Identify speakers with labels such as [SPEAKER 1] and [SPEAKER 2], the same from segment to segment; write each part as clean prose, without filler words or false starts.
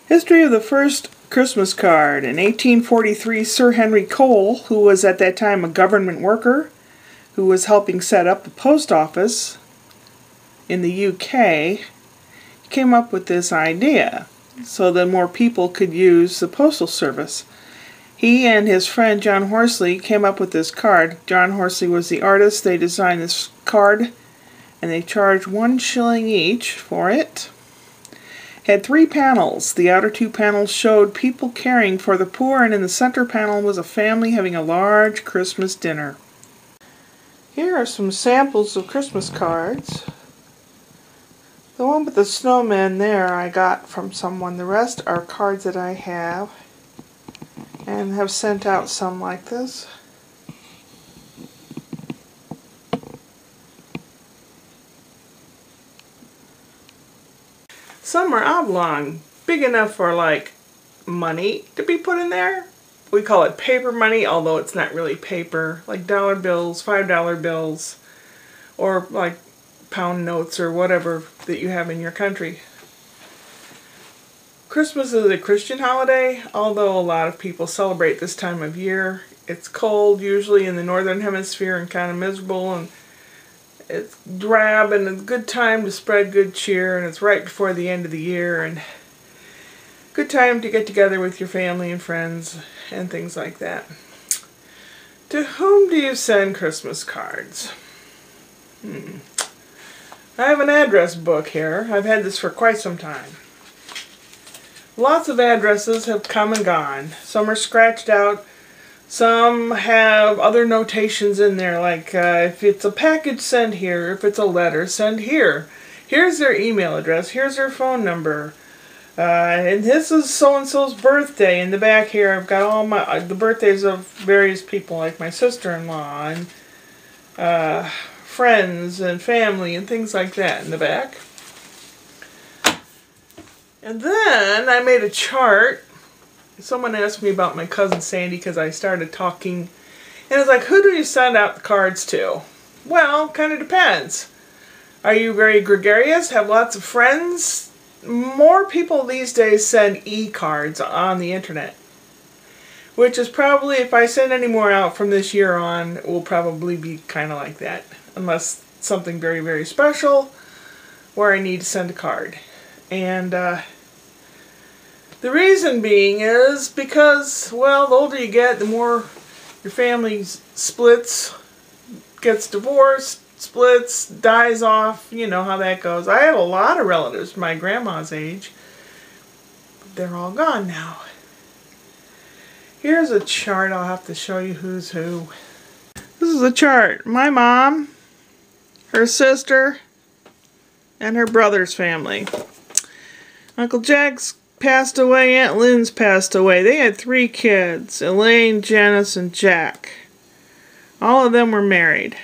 [SPEAKER 1] History of the first Christmas card. In 1843, Sir Henry Cole, who was at that time a government worker, who was helping set up the post office in the UK, came up with this idea so that more people could use the postal service. He and his friend John Horsley came up with this card. John Horsley was the artist. They designed this card and they charged 1 shilling each for it. Had 3 panels. The outer 2 panels showed people caring for the poor, and in the center panel was a family having a large Christmas dinner. Here are some samples of Christmas cards. The one with the snowman there I got from someone. The rest are cards that I have and have sent out some like this. Some are oblong, big enough for like money to be put in there. We call it paper money, although it's not really paper, like dollar bills, $5 bills, or like pound notes or whatever that you have in your country. Christmas is a Christian holiday, although a lot of people celebrate this time of year. It's cold, usually in the northern hemisphere, and kind of miserable, and it's drab, and it's a good time to spread good cheer, and it's right before the end of the year, and good time to get together with your family and friends and things like that. To whom do you send Christmas cards? I have an address book here. I've had this for quite some time. Lots of addresses have come and gone. Some are scratched out. Some have other notations in there, like if it's a package, send here. If it's a letter, send here. Here's their email address. Here's their phone number. And this is so-and-so's birthday. In the back here, I've got all the birthdays of various people, like my sister-in-law and friends and family and things like that in the back. And then I made a chart. Someone asked me about my cousin Sandy because I started talking. And it's like, who do you send out the cards to? Well, kind of depends. Are you very gregarious? Have lots of friends? More people these days send e-cards on the internet. Which is probably, if I send any more out from this year on, it will probably be kind of like that. Unless something very, very special where I need to send a card. And the reason being is because, well, the older you get, the more your family splits, gets divorced, splits, dies off. You know how that goes. I have a lot of relatives my grandma's age. But they're all gone now. Here's a chart. I'll have to show you who's who. This is a chart. My mom, her sister, and her brother's family. Uncle Jack's passed away, Aunt Lynn's passed away. They had 3 kids, Elaine, Janice, and Jack. All of them were married.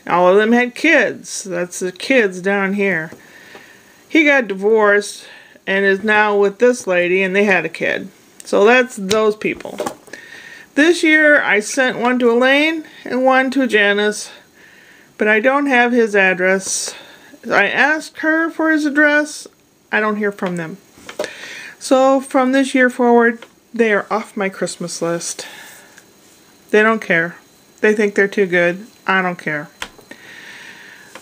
[SPEAKER 1] All of them had kids. That's the kids down here. He got divorced and is now with this lady, and they had a kid. So that's those people. This year I sent one to Elaine and one to Janice, but I don't have his address. I asked her for his address. I don't hear from them. So from this year forward, they are off my Christmas list. They don't care. They think they're too good. I don't care.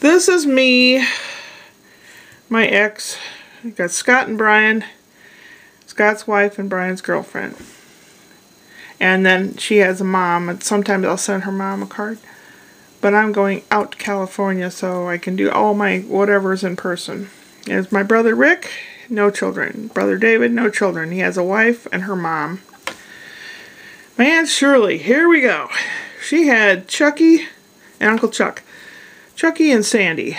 [SPEAKER 1] This is me, my ex. We've got Scott and Brian, Scott's wife and Brian's girlfriend. And then she has a mom, and sometimes I'll send her mom a card. But I'm going out to California so I can do all my whatever's in person. There's my brother Rick. No children. Brother David, no children. He has a wife and her mom. My Aunt Shirley, here we go. She had Chucky and Uncle Chuck. Chucky and Sandy.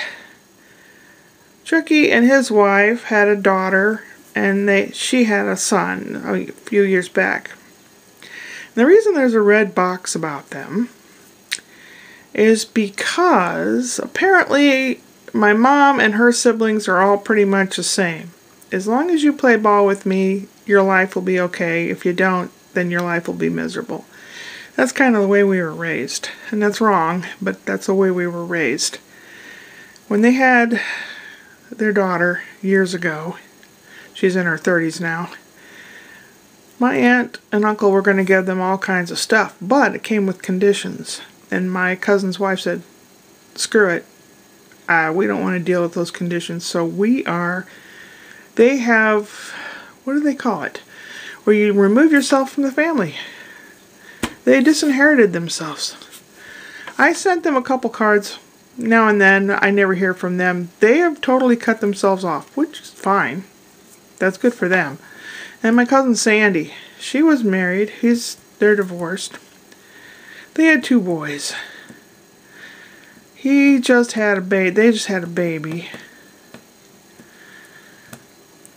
[SPEAKER 1] Chucky and his wife had a daughter, and she had a son a few years back. And the reason there's a red box about them is because apparently my mom and her siblings are all pretty much the same. As long as you play ball with me, your life will be okay. If you don't, then your life will be miserable. That's kind of the way we were raised. And that's wrong, but that's the way we were raised. When they had their daughter years ago, she's in her 30s now, My aunt and uncle were going to give them all kinds of stuff, but it came with conditions. And my cousin's wife said, screw it. We don't want to deal with those conditions. So they have, what do they call it? Where you remove yourself from the family. They disinherited themselves. I sent them a couple cards now and then. I never hear from them. They have totally cut themselves off, which is fine. That's good for them. And my cousin Sandy, she was married. They're divorced. They had 2 boys. They just had a baby.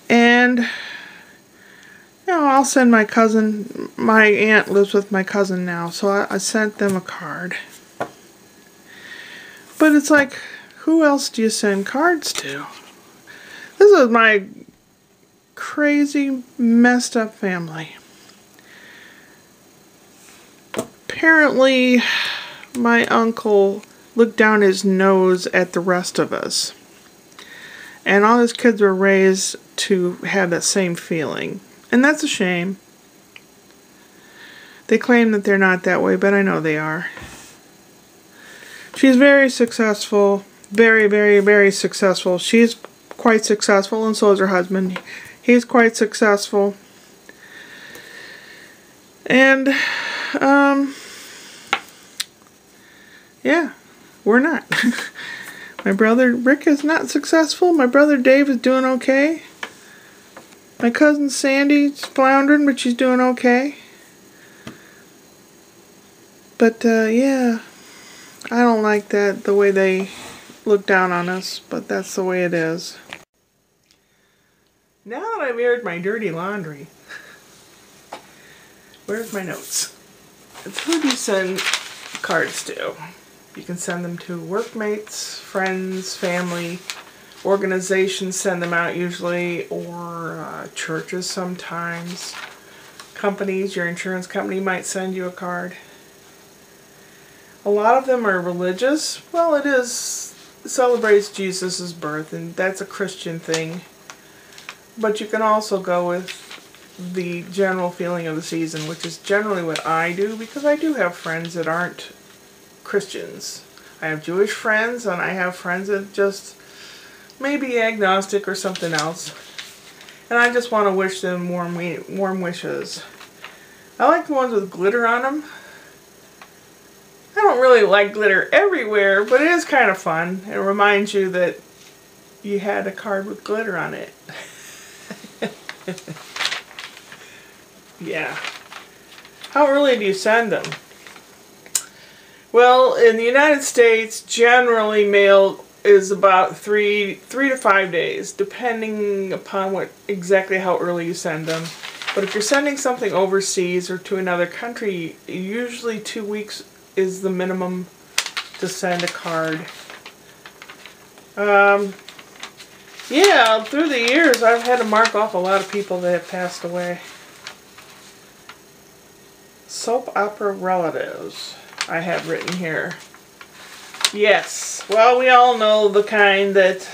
[SPEAKER 1] And I'll send my aunt lives with my cousin now, so I sent them a card. But it's like, who else do you send cards to? This is my crazy, messed up family. Apparently, my uncle looked down his nose at the rest of us. And all his kids were raised to have that same feeling. And that's a shame. They claim that they're not that way, but I know they are. She's very successful. Very, very, very successful. She's quite successful, and so is her husband. He's quite successful. And, yeah, we're not. My brother Rick is not successful. My brother Dave is doing okay. My cousin Sandy's floundering, but she's doing okay. But, yeah, I don't like that, the way they look down on us, but that's the way it is. Now that I've aired my dirty laundry, where's my notes? It's who do you send cards to? You can send them to workmates, friends, family, organizations send them out usually, or churches sometimes. Companies, your insurance company might send you a card. A lot of them are religious. Well, it celebrates Jesus' birth, and that's a Christian thing. But you can also go with the general feeling of the season, which is generally what I do, because I do have friends that aren't Christians. I have Jewish friends, and I have friends that just may be agnostic or something else. And I just want to wish them warm wishes. I like the ones with glitter on them. I don't really like glitter everywhere, but it is kind of fun. It reminds you that you had a card with glitter on it. Yeah. How early do you send them? Well, in the United States, generally mail is about 3 to 5 days, depending upon exactly how early you send them. But if you're sending something overseas or to another country, usually 2 weeks is the minimum to send a card. Yeah, through the years I've had to mark off a lot of people that have passed away. Soap opera relatives I have written here. Yes, well, we all know the kind that,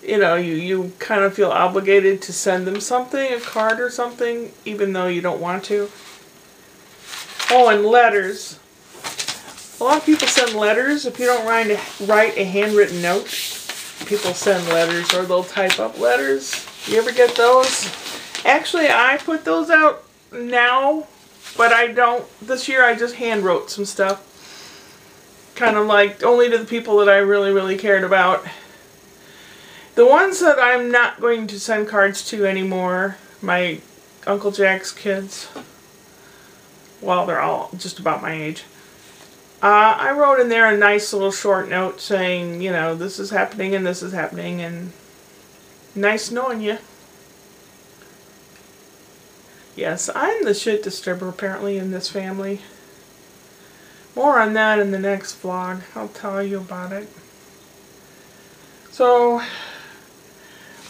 [SPEAKER 1] you know, you kind of feel obligated to send them something, a card or something, even though you don't want to. Oh, and letters. A lot of people send letters. If you don't write a handwritten note, people send letters, or they'll type up letters. You ever get those? Actually, I put those out now, but I don't. This year I just hand wrote some stuff. Kind of like only to the people that I really, really cared about. The ones that I'm not going to send cards to anymore, my Uncle Jack's kids, well, they're all just about my age. I wrote in there a nice little short note saying, you know, this is happening and this is happening, and nice knowing you. Yes, I'm the shit disturber apparently in this family. More on that in the next vlog. I'll tell you about it. So,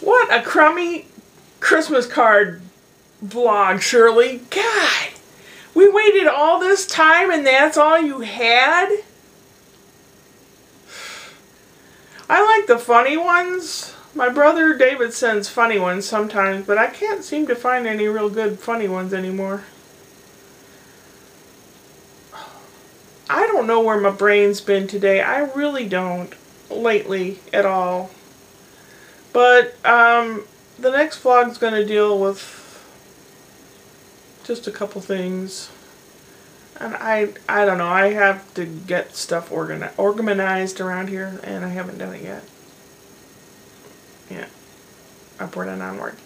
[SPEAKER 1] what a crummy Christmas card vlog, Shirley. God, we waited all this time and that's all you had? I like the funny ones, My brother David sends funny ones sometimes, but I can't seem to find any real good funny ones anymore. I don't know where my brain's been today. I really don't lately at all. But the next vlog's going to deal with just a couple things. And I don't know. I have to get stuff organized around here, and I haven't done it yet. Yeah. Upward and onward.